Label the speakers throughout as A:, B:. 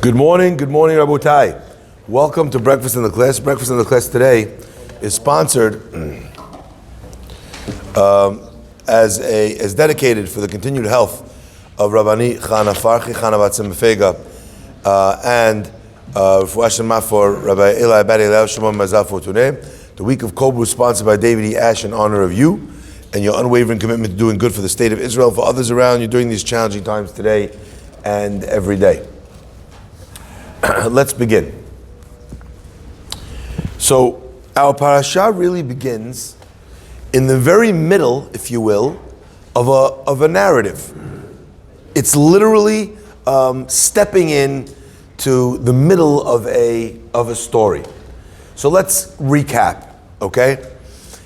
A: Good morning, Rabotai. Welcome to Breakfast in the Class. Breakfast in the Class today is sponsored as dedicated for the continued health of Rabbani Chana Farchi, Chana Batzim Mefega, and for Rabbi Eli Badi Lev Shimon Mazal Fortuné. The week of Kobru is sponsored by David E. Ash in honor of you and your unwavering commitment to doing good for the state of Israel, for others around you during these challenging times today and every day. Let's begin. So our parasha really begins in the very middle, if you will, of a narrative. It's literally stepping in to the middle of a story. So let's recap, okay?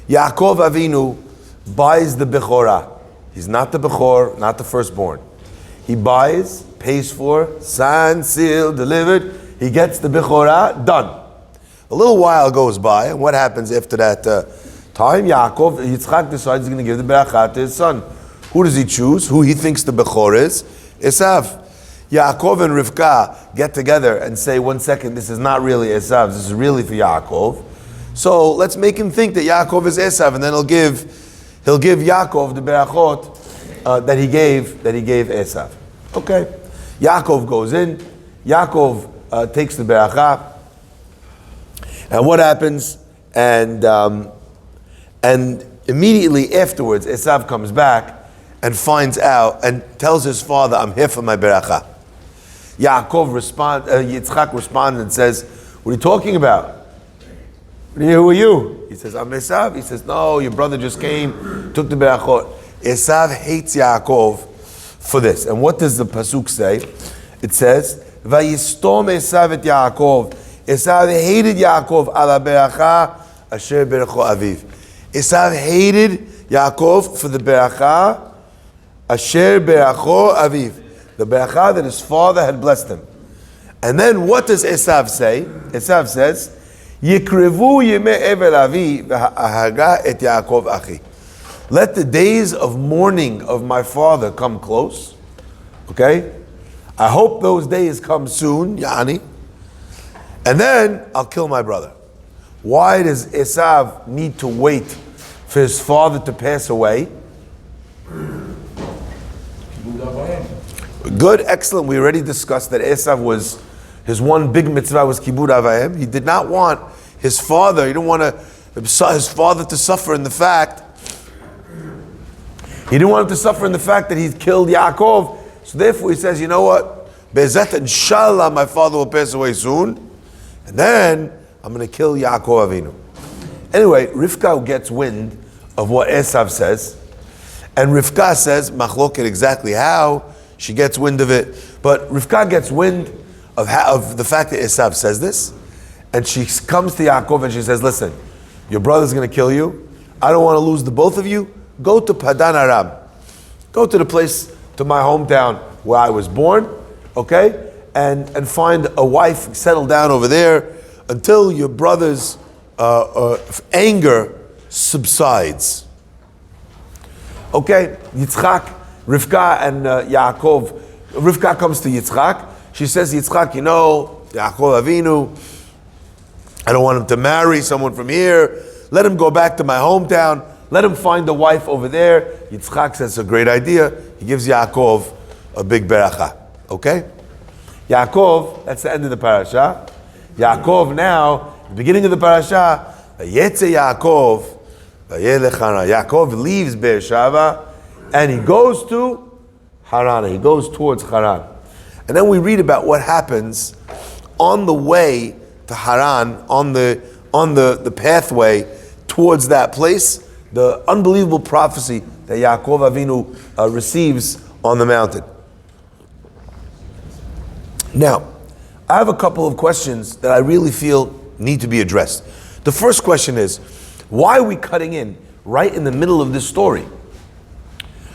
A: Yaakov Avinu buys the Bechorah. He's not the Bechor, not the firstborn. He buys, pays for, signed, sealed, delivered. He gets the Bechorah, done. A little while goes by, and what happens after that time? Yitzchak decides he's going to give the Berachah to his son. Who does he choose? Who he thinks the Bechor is? Esav. Yaakov and Rivka get together and say, 1 second, this is not really Esav, this is really for Yaakov. So let's make him think that Yaakov is Esav, and then he'll give Yaakov the Berachot that he gave Esav. Okay. Yaakov goes in. Yaakov takes the Berachah. And what happens? And immediately afterwards, Esav comes back and finds out and tells his father, "I'm here for my Berachah." Yitzchak responds and says, "What are you talking about? Who are you?" He says, "I'm Esav." He says, "No, your brother just came, took the Berachot." Esav hates Yaakov for this. And what does the pasuk say? It says, "Vayistom Esav et Yaakov." Esav hated Yaakov ala beracha asher beracho aviv. Esav hated Yaakov for the beracha asher beracho aviv, the beracha that his father had blessed him. And then what does Esav say? Esav says, "Yikrevu yemei evel avi v'haga et Yaakov achi." Let the days of mourning of my father come close. Okay? I hope those days come soon, Yani. And then I'll kill my brother. Why does Esav need to wait for his father to pass away? Good, excellent. We already discussed that Esav was, his one big mitzvah was Kibud Avayim. He did not want his father, he didn't want his father to suffer in the fact, he didn't want him to suffer in the fact that he's killed Yaakov. So therefore he says, you know what? Be'ezat inshallah, my father will pass away soon. And then I'm going to kill Yaakov Avinu. Anyway, Rivka gets wind of what Esav says. And Rivka says, machloket exactly how she gets wind of it. But Rivka gets wind of the fact that Esav says this. And she comes to Yaakov and she says, listen, your brother's going to kill you. I don't want to lose the both of you. Go to Padan Aram. Go to the place, to my hometown where I was born. Okay? And find a wife, settle down over there until your brother's anger subsides. Okay, Yitzchak, Rivka and Yaakov. Rivka comes to Yitzchak. She says, Yitzchak, you know, Yaakov Avinu, I don't want him to marry someone from here. Let him go back to my hometown. Let him find a wife over there. Yitzchak says, it's a great idea. He gives Yaakov a big beracha. Okay? Yaakov, that's the end of the parasha. Yaakov now, the beginning of the parasha, Vayetze Yaakov, Vayelech Haran. Yaakov leaves Beersheva and he goes to Haran. He goes towards Haran. And then we read about what happens on the way to Haran, on the pathway towards that place, the unbelievable prophecy that Yaakov Avinu receives on the mountain. Now, I have a couple of questions that I really feel need to be addressed. The first question is, why are we cutting in right in the middle of this story?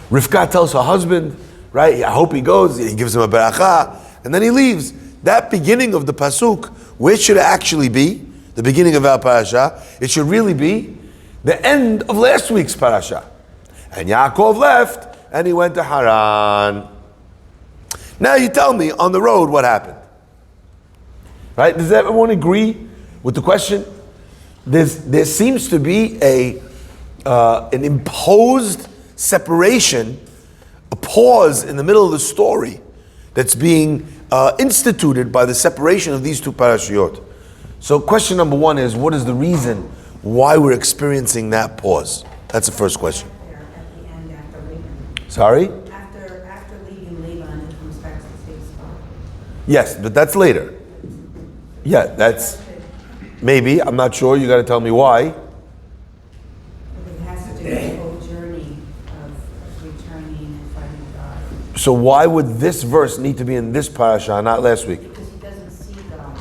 A: Rivka tells her husband, right, I hope he goes, he gives him a beracha, and then he leaves. That beginning of the pasuk, where should it actually be? The beginning of our parasha. It should really be the end of last week's parasha. And Yaakov left, and he went to Haran. Now you tell me, on the road, what happened? Right? Does everyone agree with the question? There seems to be an imposed separation, a pause in the middle of the story that's being instituted by the separation of these two parashiyot. So question number one is, what is the reason why we're experiencing that pause? That's the first question.
B: At the end, after leaving.
A: Sorry?
B: After leaving Laban, it comes back to the same spot.
A: Yes, but that's later. Yeah, that's maybe. I'm not sure. You got to tell me why.
B: Because it has to do with the whole journey of returning and finding God.
A: So why would this verse need to be in this parasha, not last week?
B: Because he doesn't see God.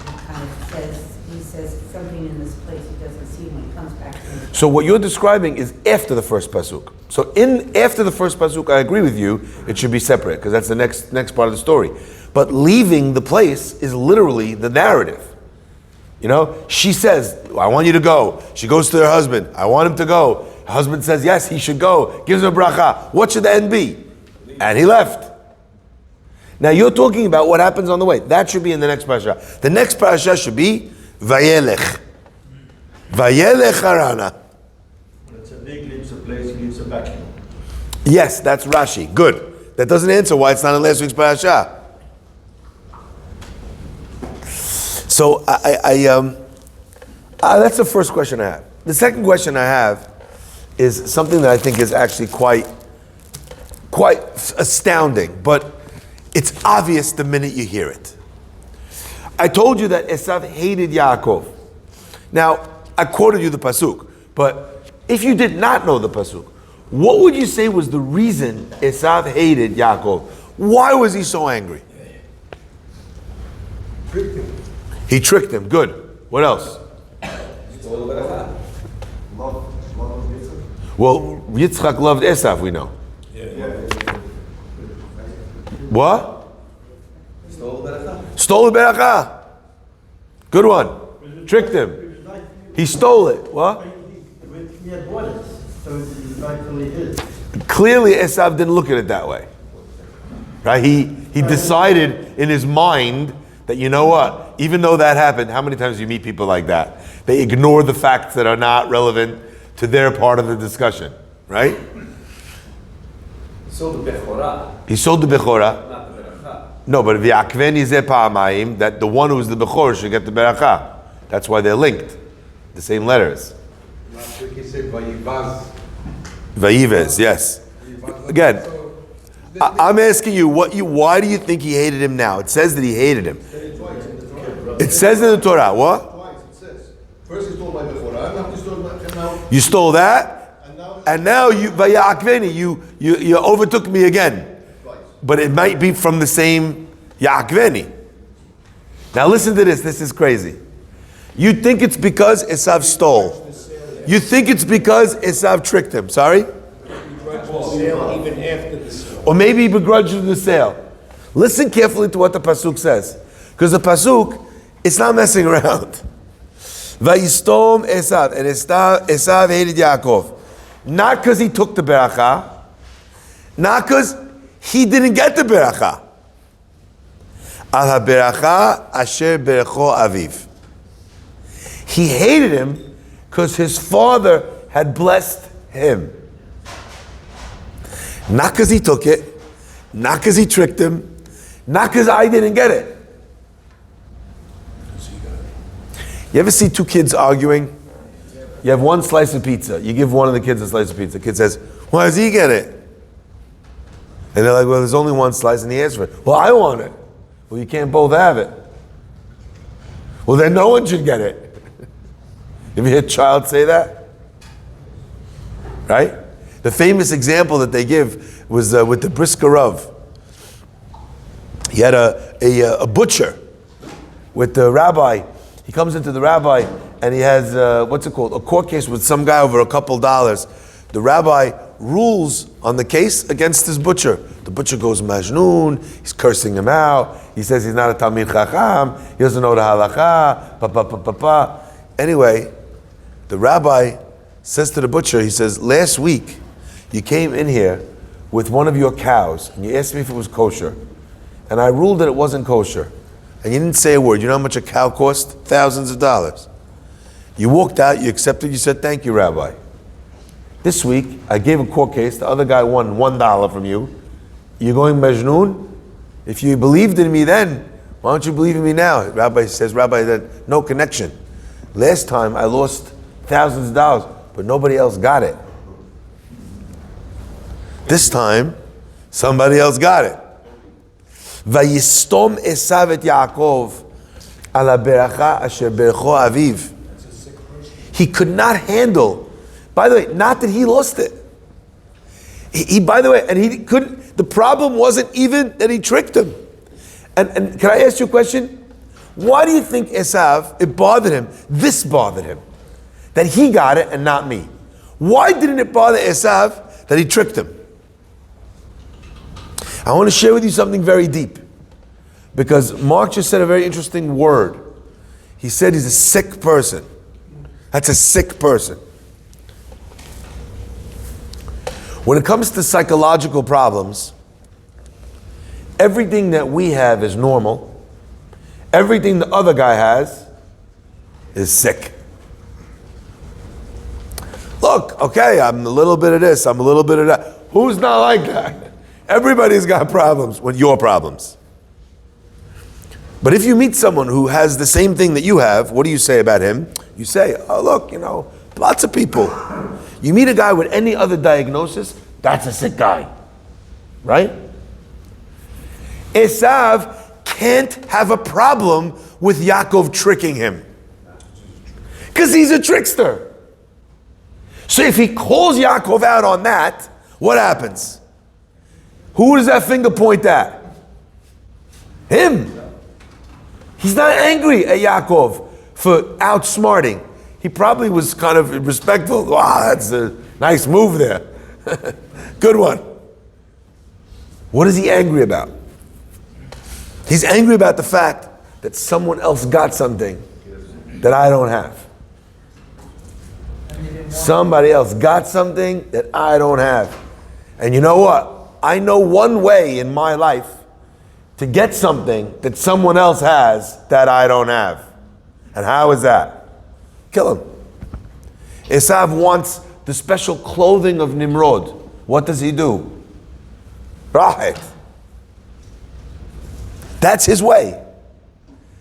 B: He says something in this place he doesn't see when he comes back to him.
A: So what you're describing is after the first pasuk. So after the first pasuk, I agree with you, it should be separate, because that's the next part of the story. But leaving the place is literally the narrative. You know, she says, I want you to go. She goes to her husband. I want him to go. Her husband says, yes, he should go. Gives him a bracha. What should the end be? And he left. Now you're talking about what happens on the way. That should be in the next parasha. The next parasha should be Vayelech. Vayelech Harana.
C: When it's a big leaves a place, he leaves a vacuum.
A: Yes, that's Rashi. Good. That doesn't answer why it's not in last week's parasha. So that's the first question I have. The second question I have is something that I think is actually quite astounding, but it's obvious the minute you hear it. I told you that Esav hated Yaakov. Now, I quoted you the pasuk, but if you did not know the pasuk, what would you say was the reason Esav hated Yaakov? Why was he so angry? He tricked him. Good. What else? Well, Yitzchak loved Esav, we know. What? Stole the beracha. Good one. Tricked him. He stole it. What?
C: He had bought it, so it's rightfully his.
A: Clearly, Esav didn't look at it that way. Right? He decided in his mind that, you know what, even though that happened, how many times do you meet people like that? They ignore the facts that are not relevant to their part of the discussion, right?
D: He sold the Bechorah.
A: He sold the Bechorah.
D: Not the Beracha.
A: No, but v'yakveni zeh pa'amayim, that the one who's the Bechor should get the Beracha. That's why they're linked. The same letters.
E: Last week he said Vayivaz.
A: Vayivez, yes. Again, I'm asking you, why do you think he hated him now? It says that he hated him. It says in the Torah, what?
E: Twice it says. First he stole my Bechorah, now he stole my, and now,
A: You stole that, and now you, vayakveni, you overtook me again.
E: twice.
A: But it might be from the same Yaakveni. Now listen to this. This is crazy. You think it's because Esav stole. You think it's because Esav tricked him. Sorry?
E: Even after the sale.
A: Or maybe he begrudged the sale. Listen carefully to what the pasuk says, because the pasuk, it's not messing around. Vayistom Esav, and Esav hated Yaakov, not because he took the beracha, not because he didn't get the beracha. Al haberacha asher berecho aviv. He hated him because his father had blessed him. Not because he took it, not because he tricked him, not because I didn't get it. You ever see two kids arguing? You have one slice of pizza. You give one of the kids a slice of pizza. The kid says, why does he get it? And they're like, well, there's only one slice, and he asks for it. Well, I want it. Well, you can't both have it. Well, then no one should get it. Have you heard a child say that? Right? The famous example that they give was with the Brisker Rav. He had a butcher with the rabbi. He comes into the rabbi and he has, what's it called? A court case with some guy over a couple dollars. The rabbi rules on the case against his butcher. The butcher goes Majnun, he's cursing him out. He says he's not a Talmid Chacham, he doesn't know the halakha, Anyway, the rabbi says to the butcher, he says, last week you came in here with one of your cows and you asked me if it was kosher. And I ruled that it wasn't kosher. and you didn't say a word. You know how much a cow cost? Thousands of dollars. You walked out, you accepted, you said, thank you, Rabbi. This week, I gave a court case, the other guy won $1 from you. You're going Majnoon? If you believed in me then, why don't you believe in me now? Rabbi says, Rabbi, that no connection. Last time I lost thousands of dollars, but nobody else got it. This time, somebody else got it. Vayistom Esav et Yaakov ala beracha asher berecho aviv. He could not handle. By the way, not that he lost it. He by the way, and he couldn't. The problem wasn't even that he tricked him. And can I ask you a question? Why do you think Esav, it bothered him? This bothered him, that he got it and not me. Why didn't it bother Esav that he tricked him? I want to share with you something very deep, because Mark just said a very interesting word. He said he's a sick person. That's a sick person. When it comes to psychological problems, everything that we have is normal. Everything the other guy has is sick. Look, okay, I'm a little bit of this, I'm a little bit of that. Who's not like that? Everybody's got problems with your problems. But if you meet someone who has the same thing that you have, what do you say about him? You say, oh look, lots of people. You meet a guy with any other diagnosis, that's a sick guy. Right? Esav can't have a problem with Yaakov tricking him, because he's a trickster. So if he calls Yaakov out on that, what happens? Who does that finger point at? Him. He's not angry at Yaakov for outsmarting. He probably was kind of respectful. Wow, that's a nice move there. Good one. What is he angry about? He's angry about the fact that someone else got something that I don't have. Somebody else got something that I don't have. And you know what? I know one way in my life to get something that someone else has that I don't have. And how is that? Kill him. Esav wants the special clothing of Nimrod. What does he do? Right. That's his way.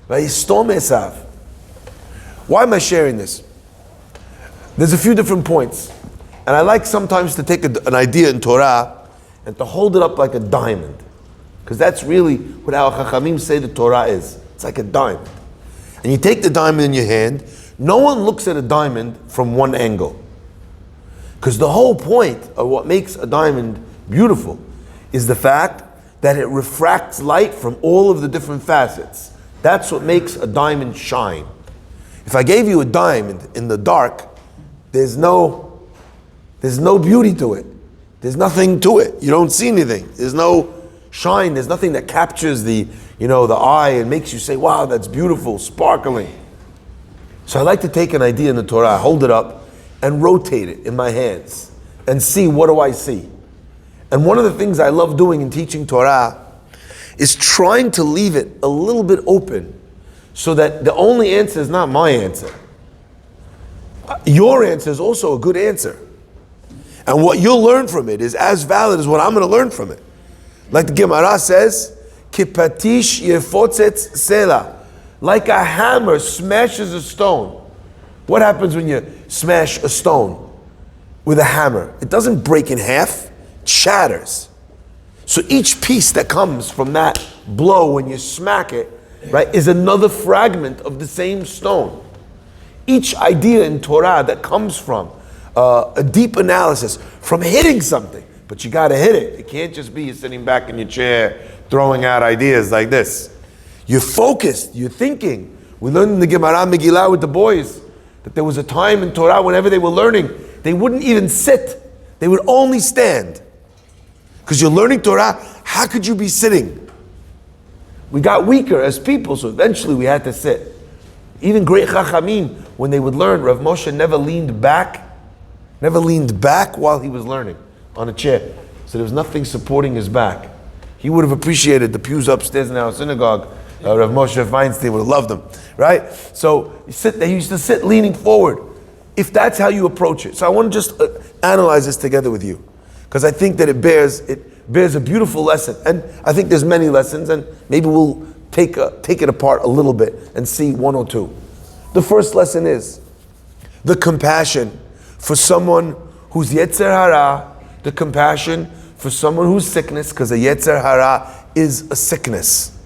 A: Vayistom Esav. Why am I sharing this? There's a few different points. And I like sometimes to take an idea in Torah and to hold it up like a diamond. Because that's really what our Chachamim say the Torah is. It's like a diamond. And you take the diamond in your hand, no one looks at a diamond from one angle. Because the whole point of what makes a diamond beautiful is the fact that it refracts light from all of the different facets. That's what makes a diamond shine. If I gave you a diamond in the dark, there's no beauty to it. There's nothing to it. You don't see anything. There's no shine. There's nothing that captures the eye and makes you say, wow, that's beautiful, sparkling. So I like to take an idea in the Torah, hold it up, and rotate it in my hands and see, what do I see? And one of the things I love doing in teaching Torah is trying to leave it a little bit open so that the only answer is not my answer. Your answer is also a good answer. And what you'll learn from it is as valid as what I'm going to learn from it. Like the Gemara says, Kipatish yefotzet sela. Like a hammer smashes a stone. What happens when you smash a stone with a hammer? It doesn't break in half, it shatters. So each piece that comes from that blow when you smack it, right, is another fragment of the same stone. Each idea in Torah that comes from a deep analysis, from hitting something, but you got to hit it. It can't just be you sitting back in your chair throwing out ideas like this. You're focused, you're thinking. We learned in the Gemara Megillah with the boys that there was a time in Torah whenever they were learning, they wouldn't even sit. They would only stand. Because you're learning Torah, how could you be sitting? We got weaker as people, so eventually we had to sit. Even great Chachamim, when they would learn, Rav Moshe never leaned back while he was learning on a chair. So there was nothing supporting his back. He would have appreciated the pews upstairs in our synagogue Rav Moshe Feinstein would have loved him, right? So you sit there, he used to sit leaning forward. If that's how you approach it. So I want to just analyze this together with you. Because I think that it bears a beautiful lesson. And I think there's many lessons, and maybe we'll take it apart a little bit and see one or two. The first lesson is the compassion for someone who's Yetzer Hara, the compassion for someone who's sickness, because a Yetzer Hara is a sickness.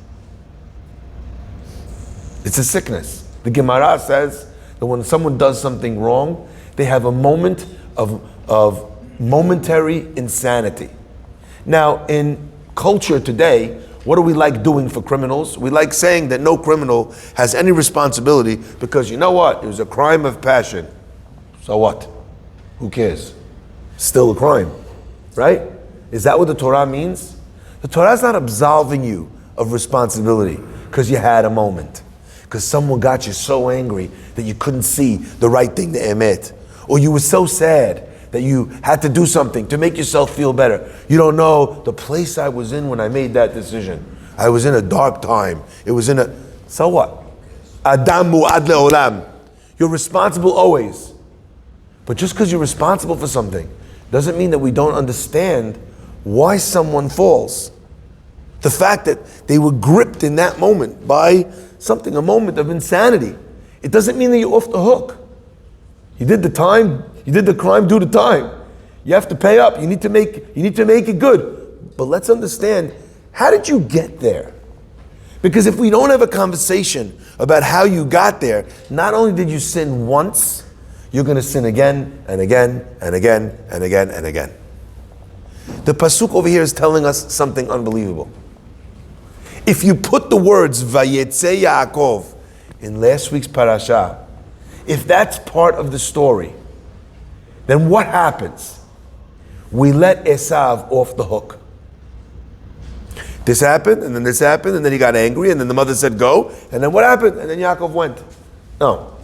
A: It's a sickness. The Gemara says that when someone does something wrong, they have a moment of momentary insanity. Now, in culture today, what do we like doing for criminals? We like saying that no criminal has any responsibility because you know what? It was a crime of passion. So what? Who cares? Still a crime, right? Is that what the Torah means? The Torah is not absolving you of responsibility because you had a moment. Because someone got you so angry that you couldn't see the right thing to emet. Or you were so sad that you had to do something to make yourself feel better. You don't know the place I was in when I made that decision. I was in a dark time. It was in a... So what? Adam mu'ad le'olam. You're responsible always. But just because you're responsible for something doesn't mean that we don't understand why someone falls. The fact that they were gripped in that moment by something, a moment of insanity. It doesn't mean that you're off the hook. You did the time, you did the crime, do the time. You have to pay up. You need to make it good. But let's understand, how did you get there? Because if we don't have a conversation about how you got there, not only did you sin once, you're going to sin again and again and again and again and again. The pasuk over here is telling us something unbelievable. If you put the words Vayetze Yaakov in last week's parasha, if that's part of the story, then what happens? We let Esav off the hook. This happened, and then this happened, and then he got angry, and then the mother said go, and then what happened? And then Yaakov went. No.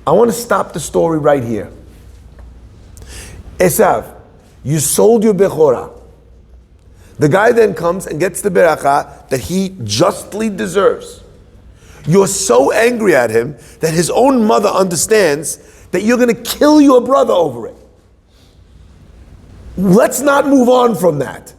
A: I want to stop the story right here. Esav, you sold your Bechorah. The guy then comes and gets the beracha that he justly deserves. You're so angry at him that his own mother understands that you're going to kill your brother over it. Let's not move on from that.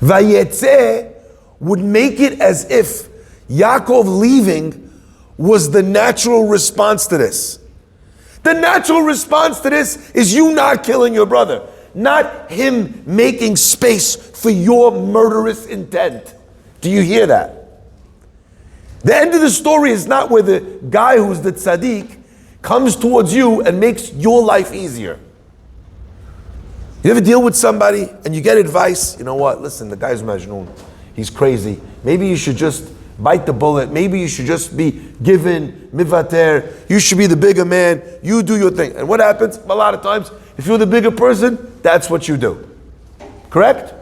A: Vayetze would make it as if Yaakov leaving was the natural response to this. The natural response to this is you not killing your brother, not him making space for your murderous intent. Do you hear that? The end of the story is not where the guy who's the tzaddik comes towards you and makes your life easier. You ever deal with somebody and you get advice? You know what? Listen, the guy's Majnun. He's crazy. Maybe you should just bite the bullet. Maybe you should just be given, mivater. You should be the bigger man. You do your thing. And what happens? A lot of times, if you're the bigger person, that's what you do. Correct?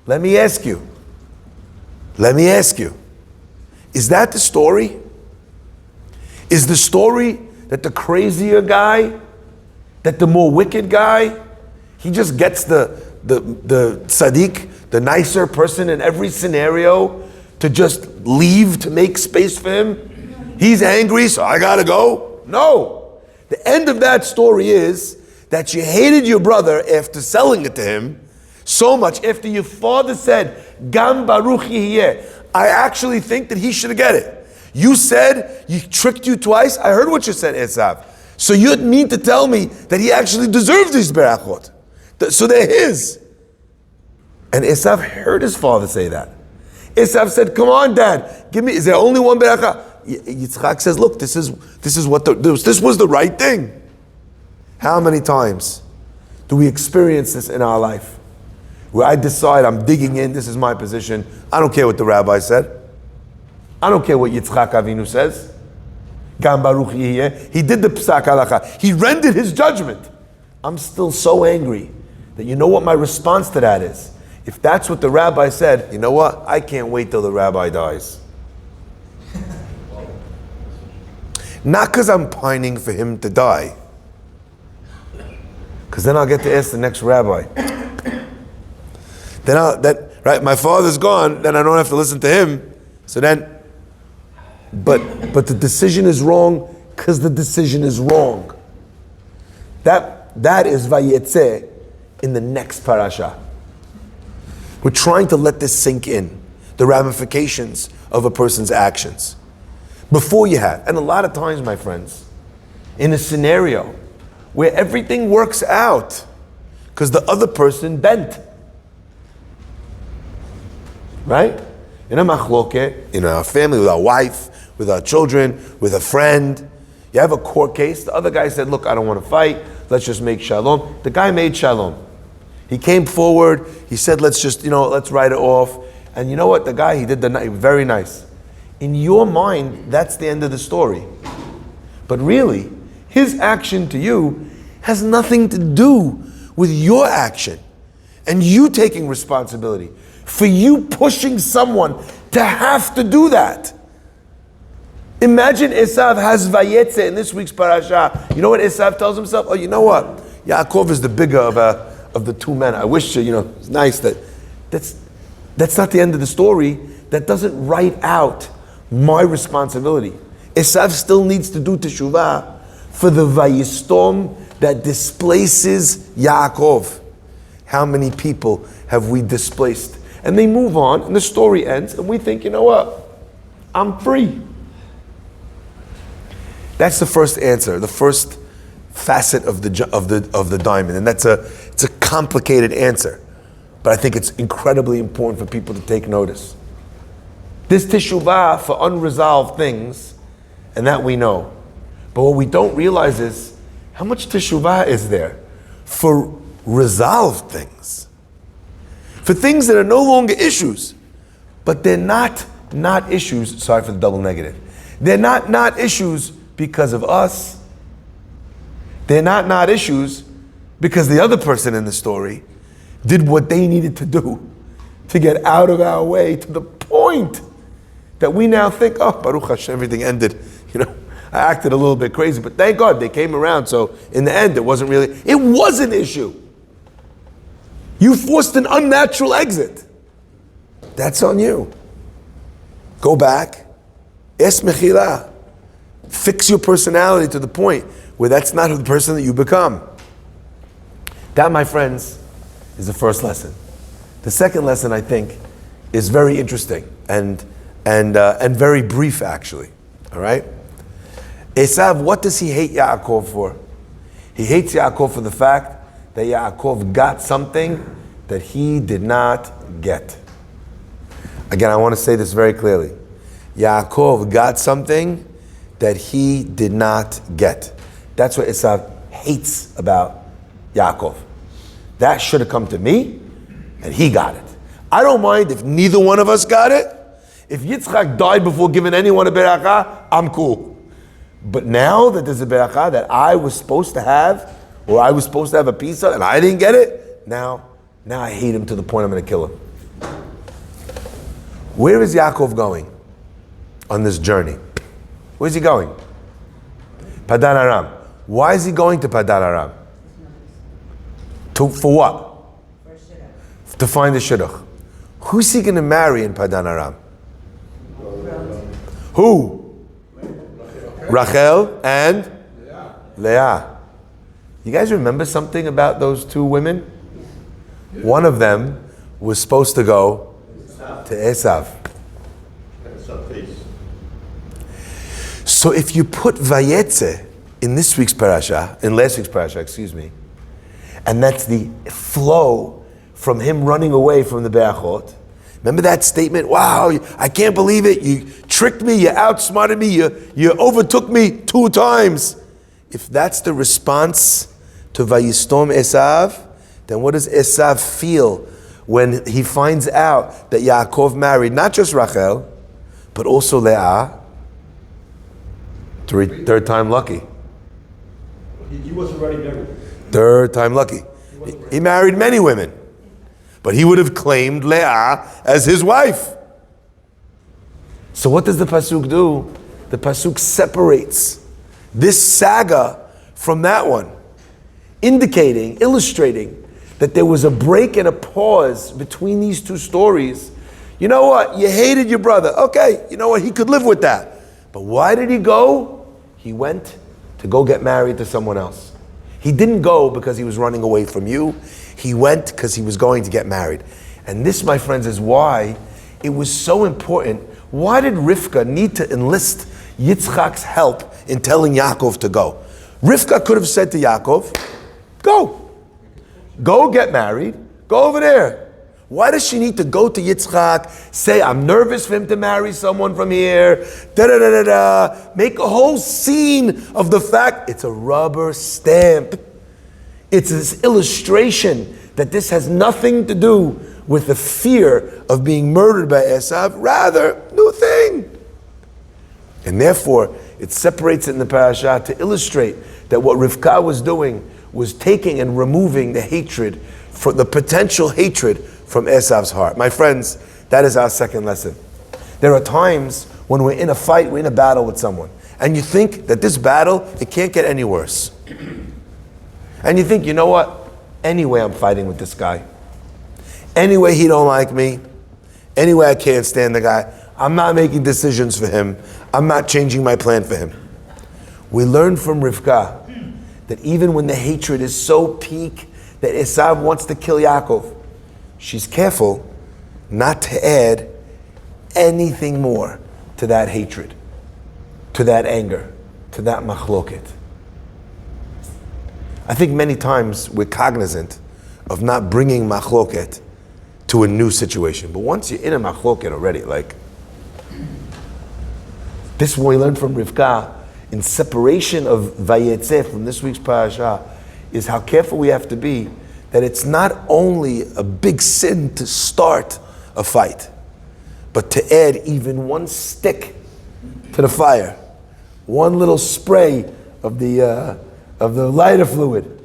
A: Let me ask you. Is that the story? Is the story that the crazier guy, that the more wicked guy, he just gets the tzaddik, the nicer person in every scenario, to just leave to make space for him? He's angry, so I gotta go? No. The end of that story is that you hated your brother after selling it to him so much, after your father said, Gam Baruch Yihiyeh, I actually think that he should get it. You said, he tricked you twice. I heard what you said, Esav. So you mean to tell me that he actually deserves these berachot. So they're his. And Esav heard his father say that. Esav said, come on, Dad, give me, is there only one beracha? Yitzchak says, look, this was the right thing. How many times do we experience this in our life? Where I decide I'm digging in, this is my position. I don't care what the rabbi said. I don't care what Yitzchak Avinu says. Gam Baruch Yihiyeh. He did the psak halacha. He rendered his judgment. I'm still so angry that you know what my response to that is? If that's what the rabbi said, you know what? I can't wait till the rabbi dies. Not because I'm pining for him to die. Because then I'll get to ask the next rabbi. right? My father's gone, then I don't have to listen to him. So then, but the decision is wrong because the decision is wrong. That is Vayetze in the next parasha. We're trying to let this sink in, the ramifications of a person's actions. Before you have, and a lot of times, my friends, in a scenario where everything works out because the other person bent. Right? In a machloket, in our family, with our wife, with our children, with a friend, you have a court case, the other guy said, look, I don't want to fight, let's just make shalom. The guy made shalom. He came forward, he said, let's just, let's write it off. And you know what? The guy, he did very nice. In your mind, that's the end of the story. But really, his action to you has nothing to do with your action and you taking responsibility for you pushing someone to have to do that. Imagine Esav has Vayetze in this week's parasha. You know what Esav tells himself? Oh, you know what? Yaakov is the bigger of the two men. I wish, it's nice that's not the end of the story. That doesn't write out my responsibility. Esav still needs to do teshuvah for the Vayistom that displaces Yaakov. How many people have we displaced? And they move on, and the story ends, and we think, you know what? I'm free. That's the first answer, the first facet of the diamond, and it's a complicated answer, but I think it's incredibly important for people to take notice. This teshuvah for unresolved things, and that we know. But what we don't realize is how much teshuvah is there for resolved things. For things that are no longer issues, but they're not issues, sorry for the double negative. They're not issues because of us. They're not issues because the other person in the story did what they needed to do to get out of our way to the point that we now think, oh, Baruch Hashem, everything ended. I acted a little bit crazy, but thank God they came around. So in the end, it was an issue. You forced an unnatural exit. That's on you. Go back, es mechila. Fix your personality to the point where that's not the person that you become. That, my friends, is the first lesson. The second lesson, I think, is very interesting and very brief, actually. All right? Esav, what does he hate Yaakov for? He hates Yaakov for the fact that Yaakov got something that he did not get. Again, I want to say this very clearly. Yaakov got something that he did not get. That's what Esav hates about Yaakov. That should have come to me, and he got it. I don't mind if neither one of us got it. If Yitzchak died before giving anyone a beracha, I'm cool. But now that there's a beracha that I was supposed to have, or I was supposed to have a piece of, and I didn't get it, now I hate him to the point I'm going to kill him. Where is Yaakov going on this journey? Where's he going? Padan Aram. Why is he going to Padan Aram? For what? To find the shidduch. Who's he going to marry in Padan Aram? Who? Rachel and Leah. You guys remember something about those two women? One of them was supposed to go to Esav. So if you put Vayetze in this week's parasha, in last week's parasha, and that's the flow from him running away from the Be'achot. Remember that statement? Wow, I can't believe it. You tricked me, you outsmarted me, you overtook me 2 times. If that's the response to Vayistom Esav, then what does Esav feel when he finds out that Yaakov married not just Rachel, but also Leah? Third time lucky.
E: He wasn't already married.
A: Third time lucky. He married many women, but he would have claimed Leah as his wife. So what does the pasuk do? The pasuk separates this saga from that one, illustrating that there was a break and a pause between these two stories. You know what? You hated your brother. Okay, you know what? He could live with that. But why did he go? He went to go get married to someone else. He didn't go because he was running away from you. He went because he was going to get married. And this, my friends, is why it was so important. Why did Rivka need to enlist Yitzchak's help in telling Yaakov to go? Rivka could have said to Yaakov, go. Go get married. Go over there. Why does she need to go to Yitzchak, say, I'm nervous for him to marry someone from here, da-da-da-da-da, make a whole scene of the fact it's a rubber stamp. It's this illustration that this has nothing to do with the fear of being murdered by Esav, rather, new thing. And therefore, it separates it in the parasha to illustrate that what Rivka was doing was taking and removing the hatred, for the potential hatred from Esav's heart. My friends, that is our second lesson. There are times when we're in a fight, we're in a battle with someone, and you think that this battle, it can't get any worse. And you think, you know what? Anyway, I'm fighting with this guy. Anyway, he don't like me. Anyway, I can't stand the guy. I'm not making decisions for him. I'm not changing my plan for him. We learn from Rivka that even when the hatred is so peak that Esav wants to kill Yaakov, she's careful not to add anything more to that hatred, to that anger, to that machloket. I think many times we're cognizant of not bringing machloket to a new situation. But once you're in a machloket already, like, this is what we learned from Rivka in separation of Vayetze from this week's parasha, is how careful we have to be that it's not only a big sin to start a fight, but to add even one stick to the fire, one little spray of the lighter fluid.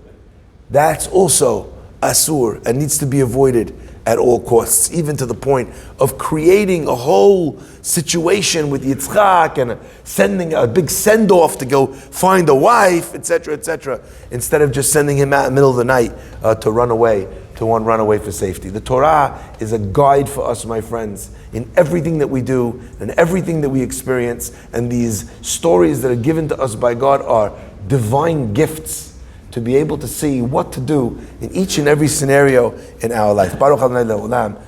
A: That's also asur and needs to be avoided at all costs, even to the point of creating a whole situation with Yitzchak and sending a big send-off to go find a wife, etc., instead of just sending him out in the middle of the night to run away for safety. The Torah is a guide for us, my friends, in everything that we do and everything that we experience, and these stories that are given to us by God are divine gifts to be able to see what to do in each and every scenario in our life. Baruch Adonai Le'olam.